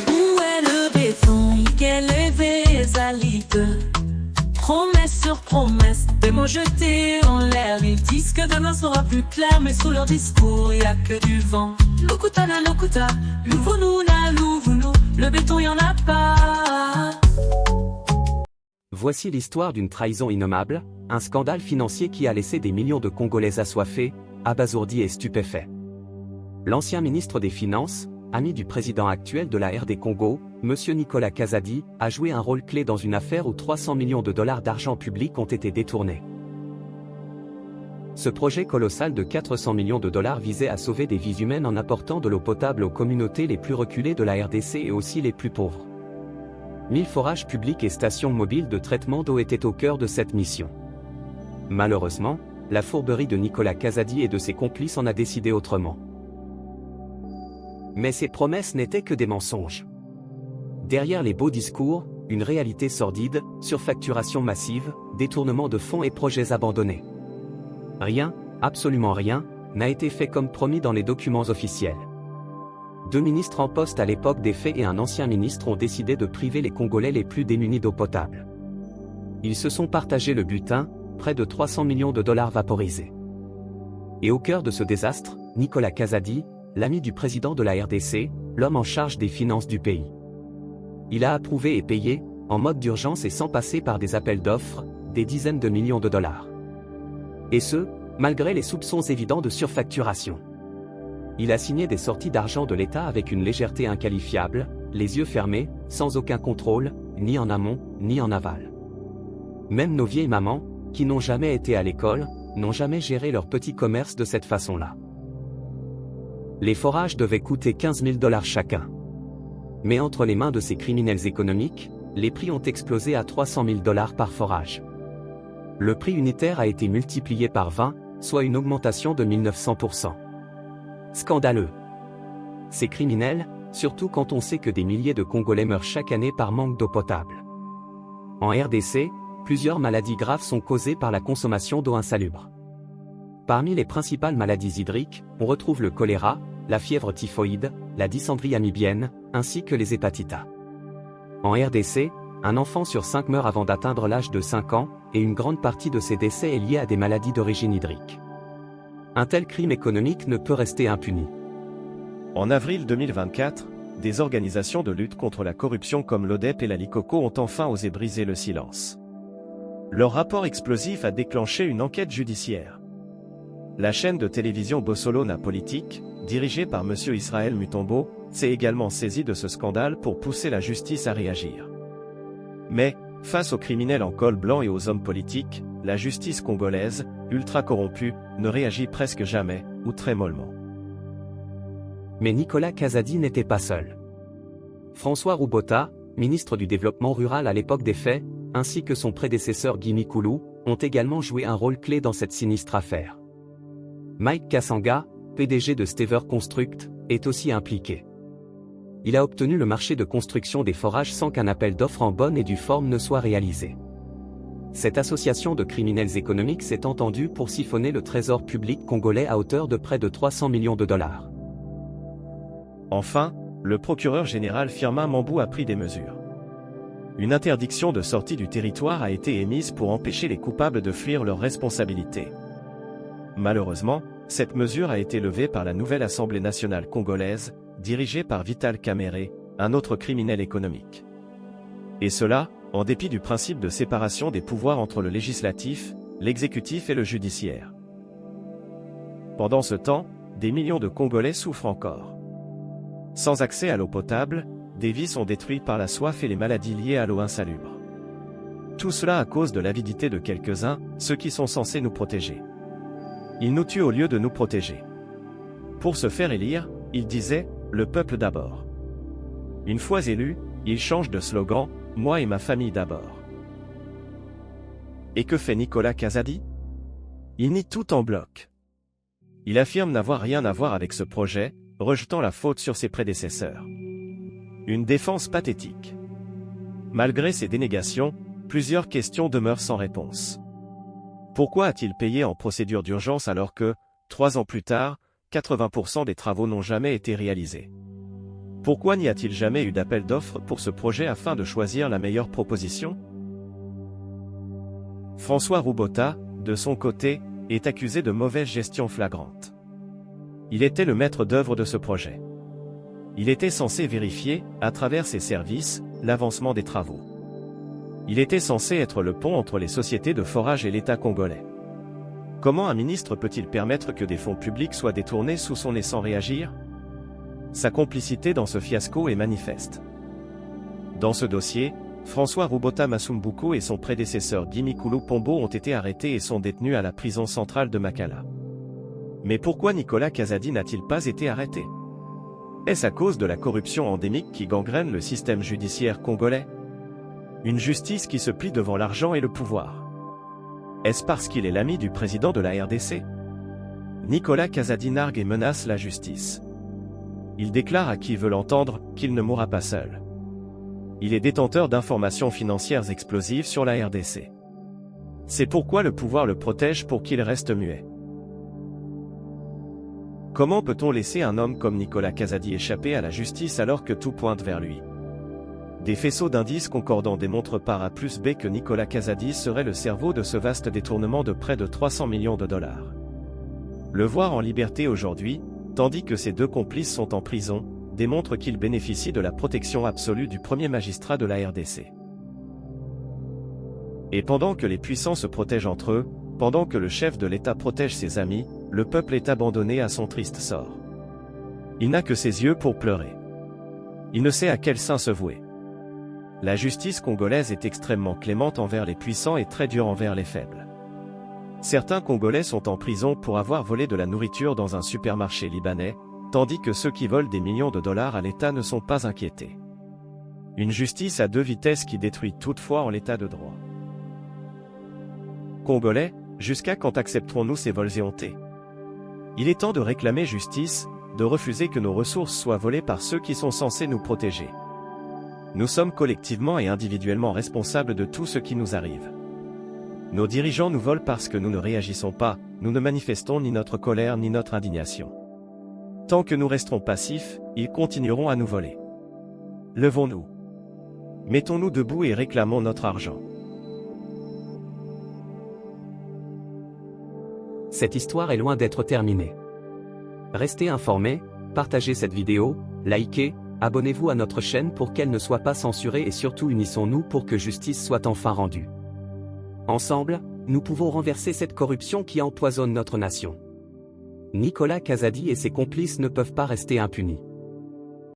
Où est le béton? Quelle est Vésalite? Promesse sur promesse, des mots jetés en l'air. Ils disent que demain sera plus clair, mais sous leur discours, y a que du vent. Lokuta na lokuta, louvre-nous na louvre-nous, le béton y en a pas. Voici l'histoire d'une trahison innommable, un scandale financier qui a laissé des millions de Congolais assoiffés, abasourdis et stupéfaits. L'ancien ministre des Finances, ami du président actuel de la RD Congo, M. Nicolas Kazadi, a joué un rôle clé dans une affaire où 300 millions de dollars d'argent public ont été détournés. Ce projet colossal de 400 millions de dollars visait à sauver des vies humaines en apportant de l'eau potable aux communautés les plus reculées de la RDC et aussi les plus pauvres. 1000 forages publics et stations mobiles de traitement d'eau étaient au cœur de cette mission. Malheureusement, la fourberie de Nicolas Kazadi et de ses complices en a décidé autrement. Mais ces promesses n'étaient que des mensonges. Derrière les beaux discours, une réalité sordide, surfacturation massive, détournement de fonds et projets abandonnés. Rien, absolument rien, n'a été fait comme promis dans les documents officiels. 2 ministres en poste à l'époque des faits et un ancien ministre ont décidé de priver les Congolais les plus démunis d'eau potable. Ils se sont partagé le butin, près de 300 millions de dollars vaporisés. Et au cœur de ce désastre, Nicolas Kazadi, l'ami du président de la RDC, l'homme en charge des finances du pays. Il a approuvé et payé, en mode d'urgence et sans passer par des appels d'offres, des dizaines de millions de dollars. Et ce, malgré les soupçons évidents de surfacturation. Il a signé des sorties d'argent de l'État avec une légèreté inqualifiable, les yeux fermés, sans aucun contrôle, ni en amont, ni en aval. Même nos vieilles mamans, qui n'ont jamais été à l'école, n'ont jamais géré leur petit commerce de cette façon-là. Les forages devaient coûter 15 000 dollars chacun. Mais entre les mains de ces criminels économiques, les prix ont explosé à 300 000 dollars par forage. Le prix unitaire a été multiplié par 20, soit une augmentation de 1900%. Scandaleux. Ces criminels, surtout quand on sait que des milliers de Congolais meurent chaque année par manque d'eau potable. En RDC, plusieurs maladies graves sont causées par la consommation d'eau insalubre. Parmi les principales maladies hydriques, on retrouve le choléra, la fièvre typhoïde, la dysenterie amibienne, ainsi que les hépatites A. En RDC, un enfant sur 5 meurt avant d'atteindre l'âge de 5 ans, et une grande partie de ces décès est liée à des maladies d'origine hydrique. Un tel crime économique ne peut rester impuni. En avril 2024, des organisations de lutte contre la corruption comme l'ODEP et la Likoko ont enfin osé briser le silence. Leur rapport explosif a déclenché une enquête judiciaire. La chaîne de télévision Bossolona Politique, dirigée par M. Israël Mutombo, s'est également saisie de ce scandale pour pousser la justice à réagir. Mais, face aux criminels en col blanc et aux hommes politiques, la justice congolaise, ultra corrompue, ne réagit presque jamais, ou très mollement. Mais Nicolas Kazadi n'était pas seul. François Roubota, ministre du Développement rural à l'époque des faits, ainsi que son prédécesseur Guy Mikulu, ont également joué un rôle clé dans cette sinistre affaire. Mike Kassanga, PDG de Stever Construct, est aussi impliqué. Il a obtenu le marché de construction des forages sans qu'un appel d'offres en bonne et due forme ne soit réalisé. Cette association de criminels économiques s'est entendue pour siphonner le trésor public congolais à hauteur de près de 300 millions de dollars. Enfin, le procureur général Firmin Mambou a pris des mesures. Une interdiction de sortie du territoire a été émise pour empêcher les coupables de fuir leurs responsabilités. Malheureusement, cette mesure a été levée par la nouvelle Assemblée nationale congolaise, dirigée par Vital Kamerhe, un autre criminel économique. Et cela, en dépit du principe de séparation des pouvoirs entre le législatif, l'exécutif et le judiciaire. Pendant ce temps, des millions de Congolais souffrent encore. Sans accès à l'eau potable, des vies sont détruites par la soif et les maladies liées à l'eau insalubre. Tout cela à cause de l'avidité de quelques-uns, ceux qui sont censés nous protéger. Ils nous tuent au lieu de nous protéger. Pour se faire élire, ils disaient « le peuple d'abord ». Une fois élus, ils changent de slogan « moi et ma famille d'abord ». Et que fait Nicolas Kazadi? Il nie tout en bloc. Il affirme n'avoir rien à voir avec ce projet, rejetant la faute sur ses prédécesseurs. Une défense pathétique. Malgré ces dénégations, plusieurs questions demeurent sans réponse. Pourquoi a-t-il payé en procédure d'urgence alors que, 3 ans plus tard, 80% des travaux n'ont jamais été réalisés? Pourquoi n'y a-t-il jamais eu d'appel d'offres pour ce projet afin de choisir la meilleure proposition? François Roubota, de son côté, est accusé de mauvaise gestion flagrante. Il était le maître d'œuvre de ce projet. Il était censé vérifier, à travers ses services, l'avancement des travaux. Il était censé être le pont entre les sociétés de forage et l'État congolais. Comment un ministre peut-il permettre que des fonds publics soient détournés sous son nez sans réagir? Sa complicité dans ce fiasco est manifeste. Dans ce dossier, François Roubota Masumbuko et son prédécesseur Guy Mikulu Pombo ont été arrêtés et sont détenus à la prison centrale de Makala. Mais pourquoi Nicolas Kazadi n'a-t-il pas été arrêté? Est-ce à cause de la corruption endémique qui gangrène le système judiciaire congolais? Une justice qui se plie devant l'argent et le pouvoir. Est-ce parce qu'il est l'ami du président de la RDC? Nicolas Kazadi nargue et menace la justice. Il déclare à qui veut l'entendre qu'il ne mourra pas seul. Il est détenteur d'informations financières explosives sur la RDC. C'est pourquoi le pouvoir le protège pour qu'il reste muet. Comment peut-on laisser un homme comme Nicolas Kazadi échapper à la justice alors que tout pointe vers lui? Des faisceaux d'indices concordants démontrent par A plus B que Nicolas Kazadi serait le cerveau de ce vaste détournement de près de 300 millions de dollars. Le voir en liberté aujourd'hui, tandis que ses deux complices sont en prison, démontre qu'il bénéficie de la protection absolue du premier magistrat de la RDC. Et pendant que les puissants se protègent entre eux, pendant que le chef de l'État protège ses amis, le peuple est abandonné à son triste sort. Il n'a que ses yeux pour pleurer. Il ne sait à quel saint se vouer. La justice congolaise est extrêmement clémente envers les puissants et très dure envers les faibles. Certains Congolais sont en prison pour avoir volé de la nourriture dans un supermarché libanais, tandis que ceux qui volent des millions de dollars à l'État ne sont pas inquiétés. Une justice à deux vitesses qui détruit toutefois en l'état de droit. Congolais, jusqu'à quand accepterons-nous ces vols éhontés? Il est temps de réclamer justice, de refuser que nos ressources soient volées par ceux qui sont censés nous protéger. Nous sommes collectivement et individuellement responsables de tout ce qui nous arrive. Nos dirigeants nous volent parce que nous ne réagissons pas, nous ne manifestons ni notre colère ni notre indignation. Tant que nous resterons passifs, ils continueront à nous voler. Levons-nous. Mettons-nous debout et réclamons notre argent. Cette histoire est loin d'être terminée. Restez informés, partagez cette vidéo, likez, abonnez-vous à notre chaîne pour qu'elle ne soit pas censurée et surtout unissons-nous pour que justice soit enfin rendue. Ensemble, nous pouvons renverser cette corruption qui empoisonne notre nation. Nicolas Kazadi et ses complices ne peuvent pas rester impunis.